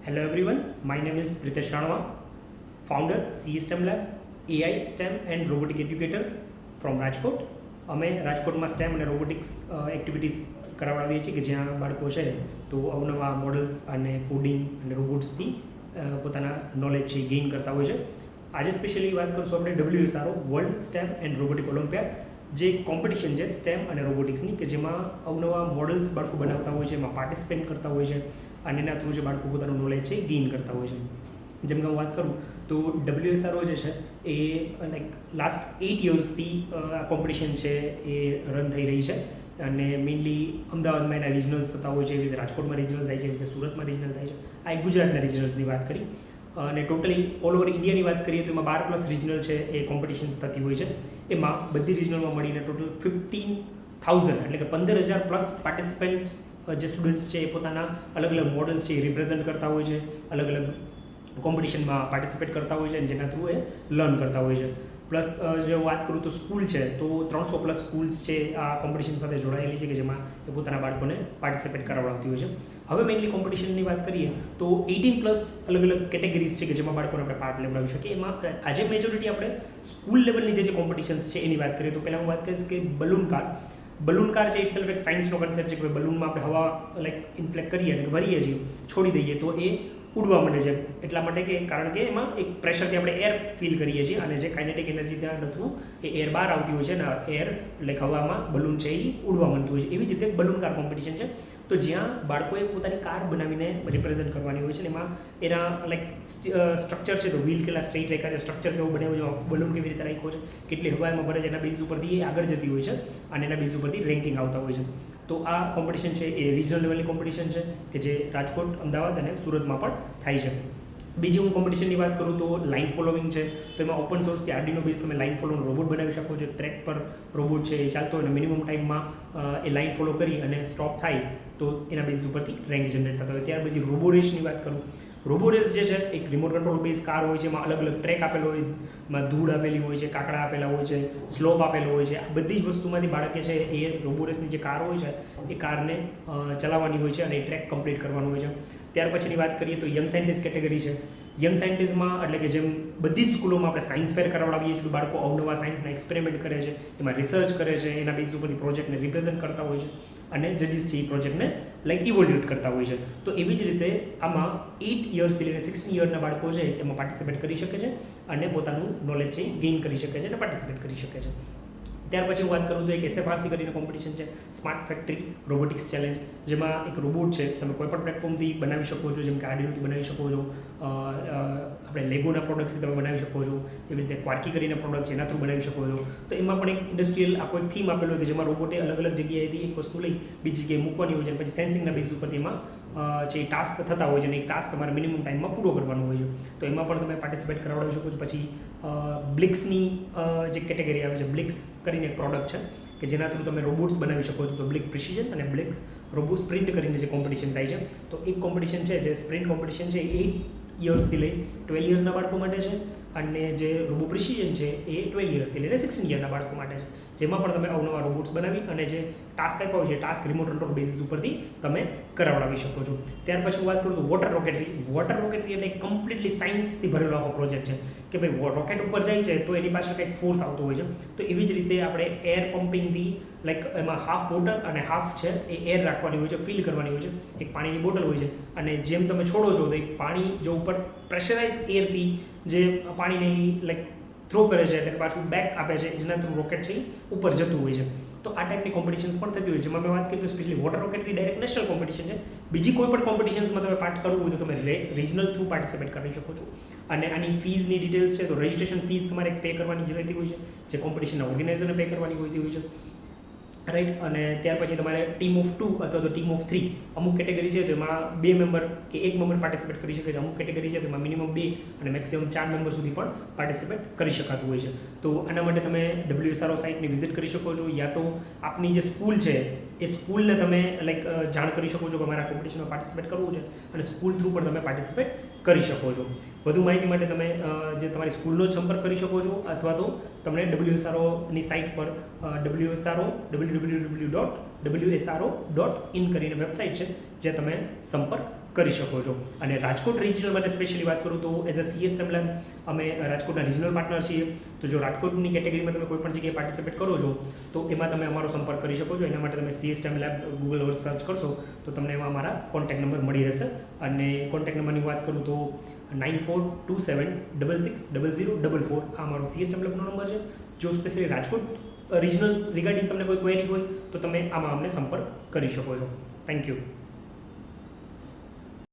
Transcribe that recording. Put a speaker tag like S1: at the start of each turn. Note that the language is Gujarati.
S1: Hello everyone, my name is Pritesh Ranwa, founder CSTEM Lab, AI, STEM and Robotic Educator from Rajkot. અમે રાજકોટમાં સ્ટેમ અને રોબોટિક્સ એક્ટિવિટીઝ કરાવડાવીએ છીએ કે જ્યાં બાળકો છે તો અવનવા મોડલ્સ અને કોડિંગ અને રોબોટ્સથી પોતાના નોલેજ છે ગેઇન કરતા હોય છે. આજે સ્પેશિયલી વાત કરીશું આપણે WSRO world stem and robotic Olympiad, જે કોમ્પિટિશન છે સ્ટેમ અને રોબોટિક્સની, કે જેમાં અવનવા મોડલ્સ બાળકો બનાવતા હોય છે, એમાં પાર્ટિસિપેટ કરતા હોય છે અને એના થ્રુ જે બાળકો પોતાનું નોલેજ છે ગેઇન કરતા હોય છે. જેમ કે હું વાત કરું તો WSRO જે છે એ લાઈક લાસ્ટ 8 યર્સથી આ કોમ્પિટિશન છે એ રન થઈ રહી છે અને મેઇનલી અમદાવાદમાં એના રિજનલ્સ થતા હોય છે, એવી રીતે રાજકોટમાં રિજનલ થાય છે, એવી રીતે સુરતમાં રિજનલ થાય છે. આ એક ગુજરાતના રિજનલ્સની વાત કરી અને ટોટલી ઓલ ઓવર ઇન્ડિયાની વાત કરીએ તો એમાં 12+ રિજનલ છે એ કોમ્પિટિશન્સ થતી હોય છે. એમાં બધી રિજનલમાં મળીને ટોટલ 15,000 એટલે કે 15,000+ પાર્ટિસિપન્ટ જે સ્ટુડન્ટ્સ છે એ પોતાના અલગ અલગ મોડલ્સ છે એ રિપ્રેઝન્ટ કરતા હોય છે, અલગ અલગ કોમ્પિટિશનમાં પાર્ટિસિપેટ કરતા હોય છે અને જેના થ્રુ એ લર્ન કરતા હોય છે. પ્લસ જો વાત કરું તો સ્કૂલ છે તો 300+ સ્કૂલ્સ છે આ કોમ્પિટિશન સાથે જોડાયેલી છે કે જેમાં એ પોતાના બાળકોને પાર્ટિસિપેટ કરાવડાવતી હોય છે. હવે મેઇનલી કોમ્પિટિશનની વાત કરીએ તો 18+ અલગ અલગ કેટેગરીઝ છે કે જેમાં બાળકોને આપણે પાર્ટ લેવડાવી શકીએ. એમાં આજે મેજોરિટી આપણે સ્કૂલ લેવલની જે કોમ્પિટિશન્સ છે એની વાત કરીએ તો પહેલાં હું વાત કરીશ કે બલૂન કાર છે ઇટસેલ્ફ એક સાયન્સનો કન્સેપ્ટ છે કે બલૂનમાં આપણે હવા લાઈક ઇન્ફ્લેક્ટ કરીએ અને ભરીએ છીએ, છોડી દઈએ તો એ ઉડવા માંડે છે. એટલા માટે કે કારણ કે એમાં એક પ્રેશરથી આપણે એર ફીલ કરીએ છીએ અને જે કાઇનેટિક એનર્જી ત્યાં થ્રુ એ એર બહાર આવતી હોય છે અને એર લાઈક હવામાં બલૂન છે એ ઉડવા માંડતું હોય છે. એવી જ રીતે બલૂન કાર કોમ્પિટિશન છે તો જ્યાં બાળકોએ પોતાની કાર બનાવીને રિપ્રેઝન્ટ કરવાની હોય છે અને એમાં એના લાઈક સ્ટ્રક્ચર છે તો વ્હીલ કેટલા સ્ટ્રેટ રેખા છે, સ્ટ્રક્ચર કેવું બનાવ્યું છે, બલૂન કેવી રીતે રાખ્યો છે, કેટલી હવા એમાં ભરે છે, એના બેઝ ઉપરથી એ આગળ જતી હોય છે અને એના બેઝ ઉપરથી રેન્કિંગ આવતા હોય છે. તો આ કોમ્પિટિશન છે એ રિજનલ લેવલની કોમ્પિટિશન છે કે જે રાજકોટ, અમદાવાદ અને સુરતમાં પણ થાય છે. બીજી હું કોમ્પિટિશનની વાત કરું તો લાઇન ફોલોવિંગ છે. તો એમાં ઓપન સોર્સથી આર્ડિનો બેઝ તમે લાઇન ફોલોનો રોબોટ બનાવી શકો છો. ટ્રેક પર રોબોટ છે એ ચાલતો હોય અને મિનિમમ ટાઈમમાં એ લાઇન ફોલો કરી અને સ્ટોપ થાય તો એના બેઝ ઉપરથી રેન્ક જનરેટ થતા હોય. ત્યાર પછી રોબોરેસની વાત કરું, રોબોરેસ જે છે એક રિમોટ કંટ્રોલ બેઝ કાર હોય છે, એમાં અલગ અલગ ટ્રેક આપેલો હોય, એમાં ધૂળ આપેલી હોય છે, કાકડા આપેલા હોય છે, સ્લોપ આપેલો હોય છે. આ બધી જ વસ્તુમાંથી બાળકે છે એ રોબોરેસની જે કાર હોય છે એ કારને ચલાવવાની હોય છે અને એ ટ્રેક કમ્પ્લીટ કરવાનું હોય છે. ત્યાર પછીની વાત કરીએ તો યંગ સાયન્ટિસ્ટ કેટેગરી છે. યંગ સાયન્ટિસ્ટમાં એટલે કે જેમ બધી જ સ્કૂલોમાં આપણે સાયન્સ ફેર કરાવડાવીએ છીએ તો બાળકો અવનવા સાયન્સના એક્સપેરિમેન્ટ કરે છે, એમાં રિસર્ચ કરે છે, એના બેઝ ઉપરથી પ્રોજેક્ટને રિપ્રેઝન્ટ કરતા હોય છે અને જજીસ છે એ પ્રોજેક્ટને લાઈક ઇવોલ્યુટ કરતા હોય છે. તો એવી જ રીતે આમાં 8 યર્સથી લઈને 16 યરના બાળકો છે એમાં પાર્ટિસિપેટ કરી શકે છે અને પોતાનું નોલેજ છે ગેઇન કરી શકે છે અને પાર્ટિસિપેટ કરી શકે છે. ત્યાર પછી હું વાત કરું તો એક SFRC કરીને કોમ્પિટિશન છે, સ્માર્ટ ફેક્ટરી રોબોટિક્સ ચેલેન્જ, જેમાં એક રોબોટ છે તમે કોઈ પણ પ્લેટફોર્મથી બનાવી શકો છો, જેમ કે આર્ડિનોથી બનાવી શકો છો, આપણે લેગોના પ્રોડક્ટ્સથી તમે બનાવી શકો છો, એવી રીતે ક્વાર્કી કરીને પ્રોડક્ટ છે એના થ્રુ બનાવી શકો છો. તો એમાં પણ એક ઇન્ડસ્ટ્રીયલ આખો એક થીમ આપેલો હોય કે જેમાં રોબોટે અલગ અલગ જગ્યાએથી એક વસ્તુ લઈ બીજી જગ્યાએ મૂકવાની હોય છે અને પછી સેન્સિંગના બેઝ ઉપરથી એમાં જે ટાસ્ક થતા હોય છે અને એ ટાસ્ક તમારે મિનિમમ ટાઈમમાં પૂરો કરવાનો હોય છે. તો એમાં પણ તમે પાર્ટિસિપેટ કરાવડાવી શકો છો. પછી બ્લિક્સની જે કેટેગરી આવે છે, બ્લિક્સ કરીને એક પ્રોડક્ટ છે કે જેના થ્રુ તમે રોબોટ્સ બનાવી શકો છો. તો બ્લિક પ્રિસિઝન અને બ્લિક્સ રોબોટ સ્પ્રિન્ટ કરીને જે કોમ્પિટિશન થાય છે, તો એક કોમ્પિટિશન છે જે સ્પ્રિન્ટ કોમ્પિટિશન છે એ 8 યર્સથી લઈ 12 યર્સના બાળકો માટે છે અને જે રોબો પ્રિસિઝન છે એ 12 યર્સથી લઈને 16 યરના બાળકો માટે છે, જેમાં પણ તમે અવનવા રોબોટ્સ બનાવી અને જે ટાસ્ક આપ્યા હોય છે ટાસ્ક રિમોટ કંટ્રોલ બેઝિસ ઉપરથી તમે કરાવડાવી શકો છો. ત્યાર પછી હું વાત કરું તો વોટર રોકેટરી એટલે કમ્પ્લીટલી સાયન્સથી ભરેલો આખો પ્રોજેક્ટ છે કે ભાઈ રોકેટ ઉપર જાય છે તો એની પાછળ કંઈક ફોર્સ આવતો હોય છે. તો એવી જ રીતે આપણે એર પમ્પિંગથી લાઈક એમાં હાફ વોટર અને હાફ છે એ એર રાખવાની હોય છે, ફિલ કરવાની હોય છે. એક પાણીની બોટલ હોય છે અને જેમ તમે છોડો છો તો એક પાણી જો ઉપર પ્રેશરાઇઝ એરથી જે પાણીને લાઈક થ્રો કરે છે એટલે પાછું બેક આપે છે, જેના થ્રુ રોકેટ છે ઉપર જતું હોય છે. તો આ ટાઈપની કોમ્પિટિશન્સ પણ થતી હોય છે. જેમાં મેં વાત કરી તો specially water રોકેટરી direct national competition છે. બીજી કોઈ પણ કોમ્પિટિશન્સમાં તમે પાર્ટ કરવું હોય તો તમે રિજનલ થ્રુ પાર્ટિસિપેટ કરી શકો છો. અને આની ફીઝની ડિટેલ્સ છે તો રજિસ્ટ્રેશન ફીસ તમારે પે કરવાની રહેતી હોય છે, જે કોમ્પિટિશનના ઓર્ગેનાઇઝરને પે કરવાની હોતી હોય છે, રાઈટ. અને ત્યાર પછી તમારે ટીમ ઓફ 2 અથવા તો ટીમ ઓફ 3 અમુક કેટેગરી છે તો એમાં 2 મેમ્બર કે 1 મેમ્બર પાર્ટિસિપેટ કરી શકે છે. અમુક કેટેગરી છે તો એમાં મિનિમમ 2 અને મેક્સિમમ 4 મેમ્બર સુધી પણ પાર્ટિસિપેટ કરી શકાતું હોય છે. તો આના માટે તમે WSRO સાઇટની વિઝિટ કરી શકો છો, યા તો આપની જે સ્કૂલ છે એ સ્કૂલને તમે લાઈક જાણ કરી શકો છો કે મારા કોમ્પિટિશનમાં પાર્ટિસિપેટ કરવું છે અને સ્કૂલ થ્રુ પણ તમે પાર્ટિસિપેટ કરી શકો છો. વધુ માહિતી માટે તમે જે તમારી સ્કૂલનો જ સંપર્ક કરી શકો છો અથવા તો તમને WSROની સાઇટ પર www.wsro.in કરીને વેબસાઇટ છે જે તમે સંપર્ક કરી શકો છો. અને રાજકોટ રિજનલ માટે સ્પેશિયલી વાત કરું તો એઝ અ CSTEM લેબ અમે રાજકોટના રિજનલ પાર્ટનર છીએ. તો જો રાજકોટની કેટેગરીમાં તમે કોઈ પણ જગ્યાએ પાર્ટિસિપેટ કરો છો તો એમાં તમે અમારો સંપર્ક કરી શકો છો. એના માટે તમે CSTEM લેબ ગૂગલ પર સર્ચ કરશો તો તમને એમાં અમારા કોન્ટેક્ટ નંબર મળી રહેશે. અને કોન્ટેક્ટ નંબરની વાત કરું તો 9427660044 આ અમારો CSTEM લેબનો નંબર છે. જો સ્પેશિયલી રાજકોટ રિજનલ રિગાર્ડિંગ તમને કોઈ ક્વેરી હોય તો તમે આમાં અમને સંપર્ક કરી શકો છો. Thank you.